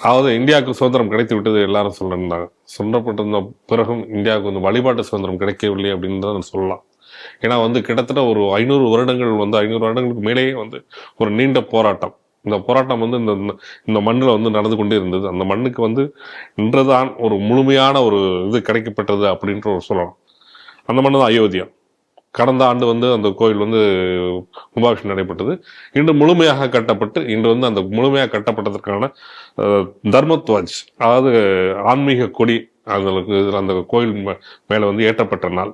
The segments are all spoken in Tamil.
அதாவது இந்தியாவுக்கு சுதந்திரம் கிடைத்து விட்டது எல்லாரும் சொல்லிருந்தாங்க. சொல்லப்பட்டிருந்த பிறகும் இந்தியாவுக்கு வந்து வழிபாட்டு சுதந்திரம் கிடைக்கவில்லை அப்படின்னு தான் சொல்லலாம். ஏன்னா வந்து கிட்டத்தட்ட ஒரு 500 வருடங்கள் வந்து 500 வருடங்களுக்கு மேலேயே வந்து ஒரு நீண்ட போராட்டம். இந்த போராட்டம் வந்து இந்த இந்த மண்ணில் வந்து நடந்து கொண்டே இருந்தது. அந்த மண்ணுக்கு வந்து இன்றுதான் ஒரு முழுமையான ஒரு இது கிடைக்கப்பட்டது அப்படின்ற ஒரு சொல்லலாம். அந்த மண்ணு தான் அயோத்தியா. கடந்த ஆண்டு வந்து அந்த கோயில் வந்து கும்பாபிஷேகம் நடைபெற்றது. இன்று முழுமையாக கட்டப்பட்டு இன்று வந்து அந்த முழுமையாக கட்டப்பட்டதற்கான தர்மத்வாஜ், அதாவது ஆன்மீக கொடி அந்த கோயில் மேல வந்து ஏற்றப்பட்ட நாள்.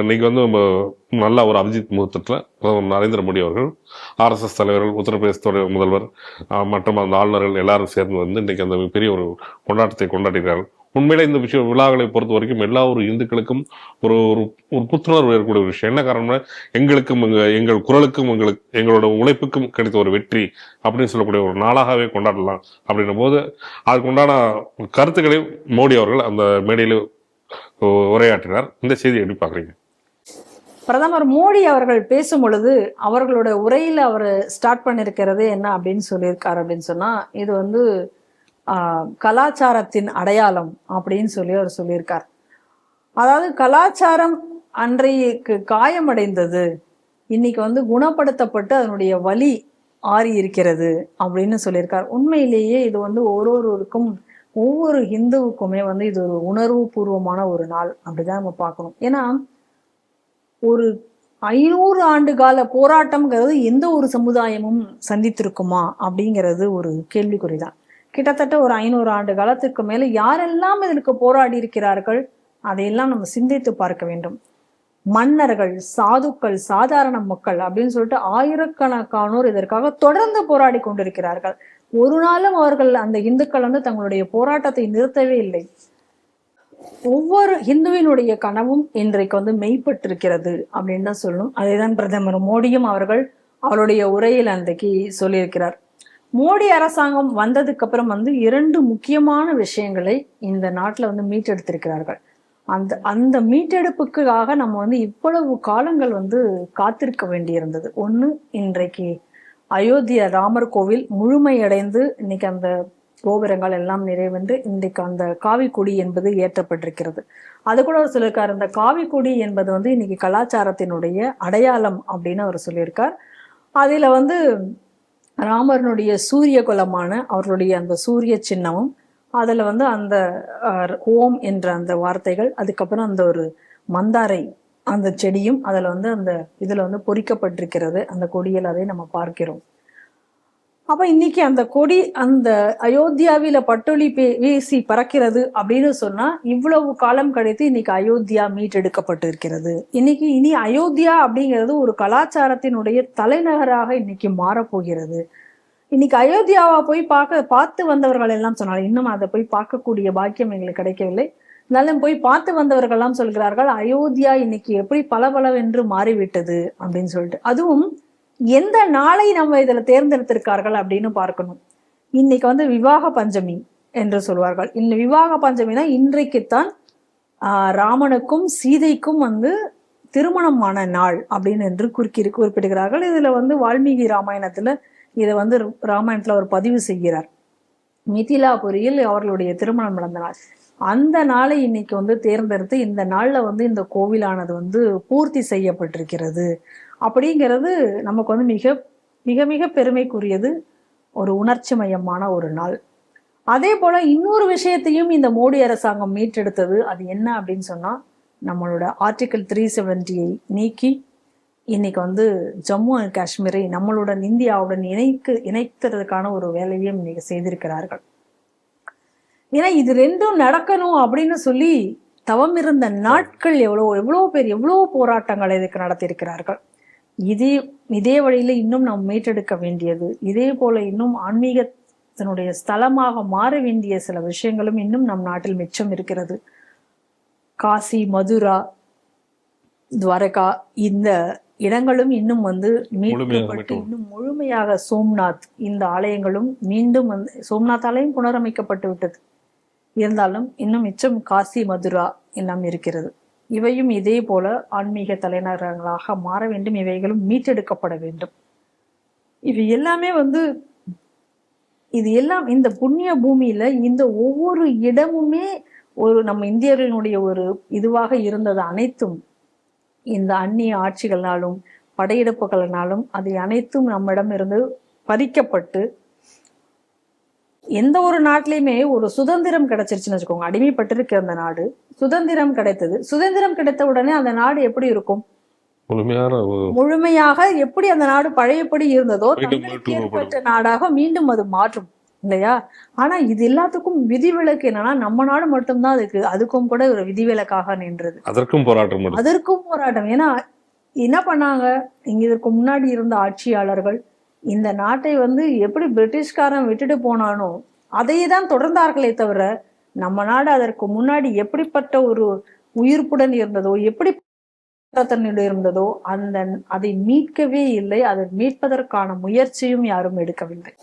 இன்னைக்கு வந்து நல்ல ஒரு அபிஜித் முகூர்த்தத்தில் பிரதமர் நரேந்திர மோடி அவர்கள், ஆர்எஸ்எஸ் தலைவர்கள், உத்தரப்பிரதேசத்தோட முதல்வர் மற்றும் அந்த ஆளுநர்கள் எல்லாரும் சேர்ந்து வந்து இன்றைக்கு அந்த பெரிய ஒரு கொண்டாட்டத்தை கொண்டாடுகிறார்கள். உண்மையிலே இந்த விழாக்களை பொறுத்த வரைக்கும் எல்லா ஒரு இந்துக்களுக்கும் ஒரு ஒரு ஒரு புத்துணர்வு ஏற்பக்கூடிய ஒரு விஷயம். என்ன காரணம்னா, எங்களுக்கும் எங்கள் குரலுக்கும் எங்களோட உழைப்புக்கும் கிடைத்த ஒரு வெற்றி அப்படின்னு சொல்லக்கூடிய ஒரு நாளாகவே கொண்டாடலாம் அப்படின்ற போது அதுக்கு உண்டான கருத்துக்களை மோடி அவர்கள் அந்த மேடையில் உரையாற்றினார். இந்த செய்தி எப்படி பாக்குறீங்க? பிரதமர் மோடி அவர்கள் பேசும் பொழுது அவர்களோட உரையில அவர் ஸ்டார்ட் பண்ணிருக்கிறது என்ன அப்படின்னு சொல்லியிருக்காரு அப்படின்னு சொன்னா, இது வந்து கலாச்சாரத்தின் அடையாளம் அப்படின்னு சொல்லி அவர் சொல்லியிருக்கார். அதாவது கலாச்சாரம் அன்றைக்கு காயமடைந்தது, இன்னைக்கு வந்து குணப்படுத்தப்பட்டு அதனுடைய வலி ஆறி இருக்கிறது அப்படின்னு சொல்லியிருக்கார். உண்மையிலேயே இது வந்து ஒவ்வொருவருக்கும் ஒவ்வொரு ஹிந்துவுக்குமே வந்து இது ஒரு உணர்வு பூர்வமான ஒரு நாள் அப்படிதான் நம்ம பார்க்கணும். ஏன்னா ஒரு 500 ஆண்டு கால போராட்டம்ங்கிறது எந்த ஒரு சமுதாயமும் சந்தித்திருக்குமா அப்படிங்கிறது ஒரு கேள்விக்குறிதான். கிட்டத்தட்ட ஒரு 500 ஆண்டு காலத்துக்கு மேல யாரெல்லாம் இதற்கு போராடி இருக்கிறார்கள் அதையெல்லாம் நம்ம சிந்தித்து பார்க்க வேண்டும். மன்னர்கள், சாதுக்கள், சாதாரண மக்கள் அப்படின்னு சொல்லிட்டு ஆயிரக்கணக்கானோர் இதற்காக தொடர்ந்து போராடி கொண்டிருக்கிறார்கள். ஒரு நாளும் அவர்கள் அந்த இந்துக்கள் வந்து தங்களுடைய போராட்டத்தை நிறுத்தவே இல்லை. ஒவ்வொரு ஹிந்துவினுடைய கனவும் இன்றைக்கு வந்து மெய்ப்பட்டிருக்கிறது அப்படின்னு தான் சொல்லணும். அதேதான் பிரதமர் மோடியும் அவருடைய உரையில் அன்றைக்கு சொல்லியிருக்கிறார். மோடி அரசாங்கம் வந்ததுக்கு அப்புறம் வந்து 2 முக்கியமான விஷயங்களை இந்த நாட்டுல வந்து மீட்டெடுத்திருக்கிறார்கள். அந்த மீட்டெடுப்புக்காக நம்ம வந்து இவ்வளவு காலங்கள் வந்து காத்திருக்க வேண்டியிருந்தது. ஒண்ணு, இன்றைக்கு அயோத்தியா ராமர் கோவில் முழுமையடைந்து இன்னைக்கு அந்த கோபுரங்கள் எல்லாம் நிறைவென்று இன்றைக்கு அந்த காவிக்கொடி என்பது ஏற்றப்பட்டிருக்கிறது. அது கூட அவர் சொல்லியிருக்கார், இந்த காவிக்கொடி என்பது வந்து இன்னைக்கு கலாச்சாரத்தினுடைய அடையாளம் அப்படின்னு அவர் சொல்லியிருக்கார். அதுல வந்து ராமரனுடைய சூரிய குலமான அவர்களுடைய அந்த சூரிய சின்னமும், அதுல வந்து அந்த ஓம் என்ற அந்த வார்த்தைகள், அதுக்கப்புறம் அந்த ஒரு மந்தாரை அந்த செடியும் அதுல வந்து அந்த இதுல வந்து பொறிக்கப்பட்டிருக்கிறது அந்த கொடியில், அதை நம்ம பார்க்கிறோம். அப்ப இன்னைக்கு அந்த கொடி அந்த அயோத்தியாவில பட்டொலி வீசி பறக்கிறது அப்படின்னு சொன்னா, இவ்வளவு காலம் கழித்து இன்னைக்கு அயோத்தியா மீட்டெடுக்கப்பட்டு இருக்கிறது. இனி அயோத்தியா அப்படிங்கிறது ஒரு கலாச்சாரத்தினுடைய தலைநகராக இன்னைக்கு மாறப்போகிறது. இன்னைக்கு அயோத்தியாவா போய் பார்த்து வந்தவர்கள் எல்லாம் சொன்னாங்க, இன்னும் அதை போய் பார்க்கக்கூடிய பாக்கியம் எங்களுக்கு கிடைக்கவில்லை. இருந்தாலும் போய் பார்த்து வந்தவர்கள் எல்லாம் சொல்கிறார்கள், அயோத்தியா இன்னைக்கு எப்படி பலபலவென்று மாறிவிட்டது அப்படின்னு சொல்லிட்டு. அதுவும் எந்த நாளை நம்ம இதுல தேர்ந்தெடுத்திருக்கார்கள் அப்படின்னு பார்க்கணும். இன்னைக்கு வந்து விவாக பஞ்சமி என்று சொல்வார்கள். இந்த விவாக பஞ்சமினா இன்றைக்குத்தான் ராமனுக்கும் சீதைக்கும் வந்து திருமணமான நாள் அப்படின்னு என்று குறிப்பிடுகிறார்கள். இதுல வந்து வால்மீகி ராமாயணத்துல இதை வந்து ராமாயணத்துல அவர் பதிவு செய்கிறார். மிதிலாபுரியில் அவர்களுடைய திருமணம் நடந்த நாள். அந்த நாளை இன்னைக்கு வந்து தேர்ந்தெடுத்து இந்த நாள்ல வந்து இந்த கோவிலானது வந்து பூர்த்தி செய்யப்பட்டிருக்கிறது அப்படிங்கிறது நமக்கு வந்து மிக மிக மிக பெருமைக்குரியது, ஒரு உணர்ச்சி மயமான ஒரு நாள். அதே போல இன்னொரு விஷயத்தையும் இந்த மோடி அரசாங்கம் மீட்டெடுத்தது. அது என்ன அப்படின்னு சொன்னா, நம்மளோட ஆர்டிகிள் 370 நீக்கி இன்னைக்கு வந்து ஜம்மு அண்ட் காஷ்மீரை நம்மளுடன் இந்தியாவுடன் இணைக்கிறதுக்கான ஒரு வேலையும் இன்னைக்கு செய்திருக்கிறார்கள். ஏன்னா இது 2ம் நடக்கணும் அப்படின்னு சொல்லி தவம் இருந்த நாட்கள் எவ்வளோ போராட்டங்கள் இதுக்கு நடத்தியிருக்கிறார்கள். இதே வழியில இன்னும் நாம் மீட்டெடுக்க வேண்டியது, இதே போல இன்னும் ஆன்மீகத்தினுடைய ஸ்தலமாக மாற வேண்டிய சில விஷயங்களும் இன்னும் நம் நாட்டில் மிச்சம் இருக்கிறது. காசி, மதுரா, துவாரகா இந்த இடங்களும் இன்னும் வந்து மீட்கப்பட்டு இன்னும் முழுமையாக சோம்நாத் இந்த ஆலயங்களும் மீண்டும் வந்து சோம்நாத் ஆலயம் புனரமைக்கப்பட்டு விட்டது. இருந்தாலும் இன்னும் மிச்சம் காசி, மதுரா எல்லாம் இருக்கிறது. இவையும் இதே போல ஆன்மீக தலைநகரங்களாக மாற வேண்டும். இவைகளும் மீட்டெடுக்கப்பட வேண்டும். இவை எல்லாமே வந்து இது எல்லாம் இந்த புண்ணிய பூமியில இந்த ஒவ்வொரு இடமுமே ஒரு நம்ம இந்தியர்களுடைய ஒரு இதுவாக இருந்தது அனைத்தும் இந்த அந்நிய ஆட்சிகளாலும் படையெடுப்புகளினாலும் அது அனைத்தும் நம்மிடம் இருந்து பறிக்கப்பட்டு எந்த ஒரு நாட்டிலையுமே ஒரு சுதந்திரம் கிடைச்சிருச்சுன்னு வச்சுக்கோங்க, அடிமைப்பட்டிருக்க அந்த நாடு சுதந்திரம் கிடைத்தது. சுதந்திரம் கிடைத்த உடனே அந்த நாடு எப்படி இருக்கும்? முழுமையாக எப்படி அந்த நாடு பழையபடி இருந்ததோ தங்களுக்கு ஏற்பட்ட நாடாக மீண்டும் அது மாற்றும் இல்லையா? ஆனா இது எல்லாத்துக்கும் விதிவிலக்கு என்னன்னா நம்ம நாடு மட்டும்தான் அதுக்கும் கூட ஒரு விதிவிலக்காக நின்றது. அதற்கும் போராட்டம். ஏன்னா என்ன பண்ணாங்க, இங்க இதற்கு முன்னாடி இருந்த ஆட்சியாளர்கள் இந்த நாட்டை எப்படி பிரிட்டிஷ்காரன் விட்டுட்டு போனானோ அதையே தான் தொடர்ந்தார்களே தவிர நம்ம நாடு அதற்கு முன்னாடி எப்படிப்பட்ட ஒரு உயிர்ப்புடன் இருந்ததோ எப்படி இருந்ததோ அதை மீட்கவே இல்லை. அதை மீட்பதற்கான முயற்சியும் யாரும் எடுக்கவில்லை.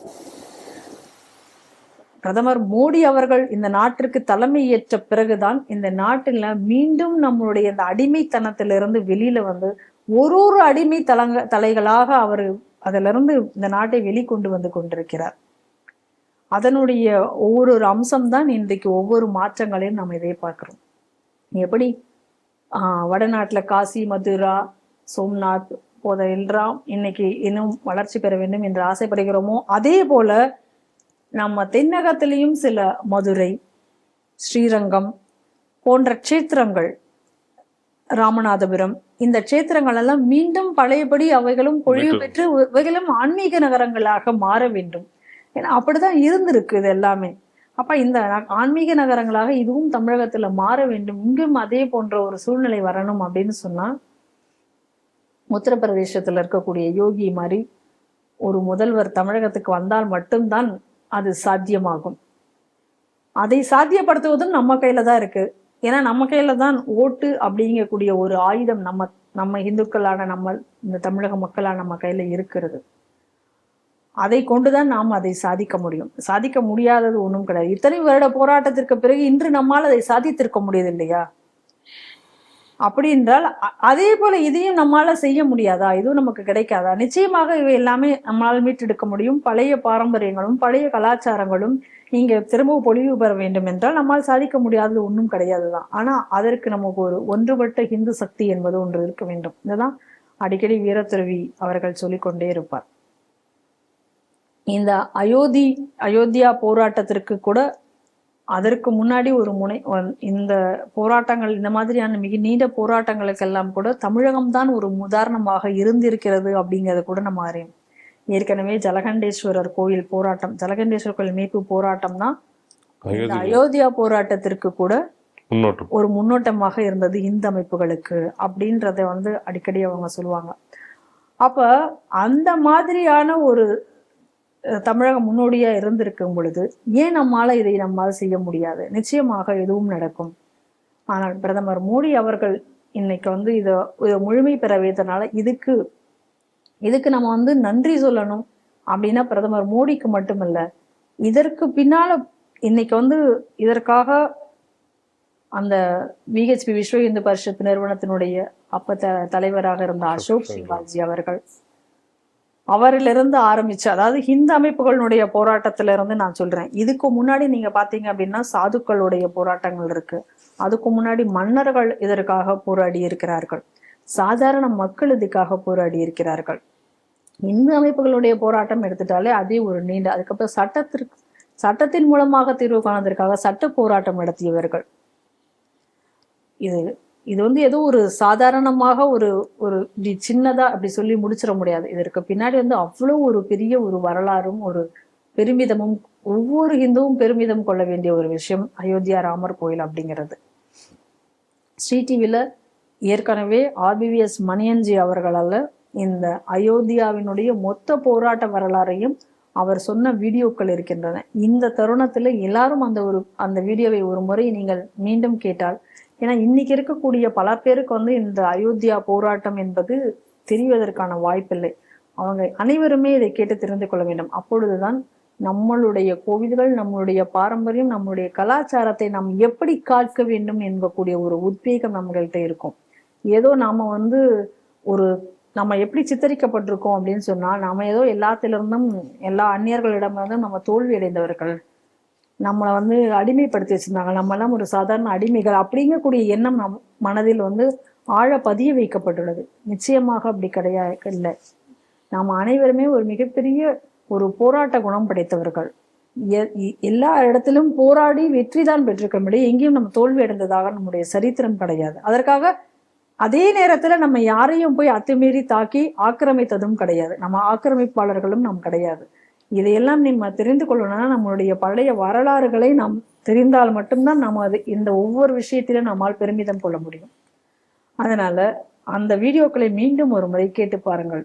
பிரதமர் மோடி அவர்கள் இந்த நாட்டிற்கு தலைமை ஏற்ற பிறகுதான் இந்த நாட்டில் மீண்டும் நம்மளுடைய இந்த அடிமைத்தனத்திலிருந்து வெளியில ஒரு அடிமை தலைகளாக அவர் அதிலிருந்து இந்த நாட்டை வெளிக்கொண்டு வந்து கொண்டிருக்கிறார். அதனுடைய ஒவ்வொரு அம்சம்தான் இன்றைக்கு ஒவ்வொரு மாற்றங்களையும் நம்ம இதை பார்க்கிறோம். எப்படி வடநாட்டுல காசி, மதுரா, சோம்நாத் எல்லாம் இன்னைக்கு இன்னும் வளர்ச்சி பெற வேண்டும் என்று ஆசைப்படுகிறோமோ அதே போல நம்ம தென்னகத்திலையும் சில மதுரை, ஸ்ரீரங்கம் போன்ற க்ஷேத்திரங்கள், ராமநாதபுரம் இந்த க்ஷேத்திரங்கள் எல்லாம் மீண்டும் பழையபடி அவைகளும் பொழிவு பெற்று இவைகளும் ஆன்மீக நகரங்களாக மாற வேண்டும். ஏன்னா அப்படிதான் இருந்திருக்கு இது எல்லாமே. அப்ப இந்த ஆன்மீக நகரங்களாக இதுவும் தமிழகத்துல மாற வேண்டும், இங்கும் அதே போன்ற ஒரு சூழ்நிலை வரணும் அப்படின்னு சொன்னா உத்தரப்பிரதேசத்துல இருக்கக்கூடிய யோகி மாதிரி ஒரு முதல்வர் தமிழகத்துக்கு வந்தால் மட்டும்தான் அது சாத்தியமாகும். அதை சாத்தியப்படுத்துவதும் நம்ம கையில தான் இருக்கு. ஏன்னா நம்ம கையில தான் ஓட்டு அப்படிங்கக்கூடிய ஒரு ஆயுதம் நம்ம இந்துக்களான நம்ம இந்த தமிழக மக்களான நம்ம கையில இருக்கிறது. அதை கொண்டுதான் நாம் அதை சாதிக்க முடியும். சாதிக்க முடியாதது ஒன்றும் கிடையாது. இத்தனை வருட போராட்டத்திற்கு பிறகு இன்று நம்மால் அதை சாதித்திருக்க முடியாது இல்லையா? அப்படி என்றால் அதே போல இதையும் நம்மால செய்ய முடியாதா? இதுவும் நமக்கு கிடைக்காதா? நிச்சயமாக இவை எல்லாமே நம்மளால் மீட்டெடுக்க முடியும். பழைய பாரம்பரியங்களும் பழைய கலாச்சாரங்களும் இங்க திரும்ப பொலிவு பெற வேண்டும் என்றால் நம்மால் சாதிக்க முடியாதது ஒன்றும் கிடையாதுதான். ஆனா அதற்கு நமக்கு ஒரு ஒன்றுபட்ட ஹிந்து சக்தி என்பது ஒன்று இருக்க வேண்டும். இதுதான் அடிக்கடி வீரத்துறவி அவர்கள் சொல்லிக்கொண்டே இருப்பார். இந்த அயோத்தியா போராட்டத்திற்கு கூட அதற்கு முன்னாடி ஒரு இந்த போராட்டங்கள், இந்த மாதிரியான மிக நீண்ட போராட்டங்களுக்கெல்லாம் கூட தமிழகம்தான் ஒரு உதாரணமாக இருந்திருக்கிறது அப்படிங்கிறத கூட நம்ம அறியும். ஏற்கனவே ஜலகண்டேஸ்வரர் கோயில் போராட்டம், ஜலகண்டேஸ்வரர் கோயில் மீட்பு போராட்டம் தான் இந்த அயோத்தியா போராட்டத்திற்கு கூட ஒரு முன்னோட்டமாக இருந்தது இந்து அமைப்புகளுக்கு அப்படின்றத அடிக்கடி அவங்க சொல்லுவாங்க. அப்ப அந்த மாதிரியான ஒரு தமிழகம் முன்னோடியா இருந்திருக்கும் பொழுது ஏன் இதை நம்மால செய்ய முடியாது? நிச்சயமாக எதுவும் நடக்கும். ஆனால் பிரதமர் மோடி அவர்கள் இன்னைக்கு இதை முழுமை பெற வைத்தனால இதுக்கு நம்ம நன்றி சொல்லணும். அப்படின்னா பிரதமர் மோடிக்கு மட்டுமல்ல, இதற்கு பின்னால இன்னைக்கு இதற்காக அந்த விஹெச்பி விஸ்வ இந்து பரிஷத் நிறுவனத்தினுடைய அப்ப தலைவராக இருந்த அசோக் சிவாஜி அவர்கள், அவரிலிருந்து ஆரம்பிச்சு, அதாவது ஹிந்து அமைப்புகளுடைய போராட்டத்திலிருந்து நான் சொல்றேன். இதுக்கு முன்னாடி நீங்க பாத்தீங்க அப்படின்னா சாதுக்களுடைய போராட்டங்கள் இருக்கு. அதுக்கு முன்னாடி மன்னர்கள் இதற்காக போராடி இருக்கிறார்கள். சாதாரண மக்கள் இதுக்காக போராடி இருக்கிறார்கள். இந்து அமைப்புகளுடைய போராட்டம் எடுத்துட்டாலே அதே ஒரு நீண்ட, அதுக்கப்புறம் சட்டத்தின் மூலமாக தீர்வு காணதற்காக சட்ட போராட்டம் நடத்தியவர்கள். இது ஏதோ ஒரு சாதாரணமாக ஒரு சின்னதா அப்படி சொல்லி முடிச்சிட முடியாது. இதற்கு பின்னாடி அவ்வளவு ஒரு பெரிய ஒரு வரலாறும் ஒரு பெருமிதமும், ஒவ்வொரு இந்துவும் பெருமிதம் கொள்ள வேண்டிய ஒரு விஷயம் அயோத்தியா ராமர் கோயில் அப்படிங்கிறது. ஸ்ரீ டிவில ஏற்கனவே RBVS மணியன்ஜி அவர்களால் இந்த அயோத்தியாவினுடைய மொத்த போராட்ட வரலாறையும் அவர் சொன்ன வீடியோக்கள் இருக்கின்றன. இந்த தருணத்துல எல்லாரும் அந்த வீடியோவை ஒரு முறை நீங்கள் மீண்டும் கேட்டால், ஏன்னா இன்னைக்கு இருக்கக்கூடிய பல பேருக்கு இந்த அயோத்தியா போராட்டம் என்பது தெரிவதற்கான வாய்ப்பில்லை. அவங்க அனைவருமே இதை கேட்டு தெரிந்து கொள்ள வேண்டும். அப்பொழுதுதான் நம்மளுடைய கோவில்கள், நம்மளுடைய பாரம்பரியம், நம்மளுடைய கலாச்சாரத்தை நாம் எப்படி காக்க வேண்டும் என்பக்கூடிய ஒரு உத்வேகம் நம்மள்கிட்ட இருக்கும். ஏதோ நாம ஒரு நம்ம எப்படி சித்தரிக்கப்பட்டிருக்கோம் அப்படின்னு சொன்னா, நாம ஏதோ எல்லாத்திலிருந்தும் எல்லா அந்நியர்களிடமிருந்தும் நம்ம தோல்வி அடைந்தவர்கள், நம்மளை வந்து அடிமைப்படுத்தி வச்சிருந்தாங்க, நம்ம எல்லாம் ஒரு சாதாரண அடிமைகள் அப்படிங்கக்கூடிய எண்ணம் நம் மனதில் வந்து ஆழ பதிய வைக்கப்பட்டுள்ளது. நிச்சயமாக அப்படி கிடையாது, இல்லை. நாம் அனைவருமே ஒரு மிகப்பெரிய ஒரு போராட்ட குணம் படைத்தவர்கள். எல்லா இடத்திலும் போராடி வெற்றி தான் பெற்றிருக்க முடியும், எங்கேயும் நம்ம தோல்வி அடைந்ததாக நம்முடைய சரித்திரம் கிடையாது. அதற்காக அதே நேரத்துல நம்ம யாரையும் போய் அத்துமீறி தாக்கி ஆக்கிரமித்ததும் கிடையாது, நம்ம ஆக்கிரமிப்பாளர்களும் நாம் கிடையாது. இதையெல்லாம் நம்ம தெரிந்து கொள்ளணும்னா நம்மளுடைய பழைய வரலாறுகளை நாம் தெரிந்தால் மட்டும்தான் நம்ம அது இந்த ஒவ்வொரு விஷயத்திலும் நம்மால் பெருமிதம் கொள்ள முடியும். அதனால அந்த வீடியோக்களை மீண்டும் ஒரு முறை கேட்டு பாருங்கள்.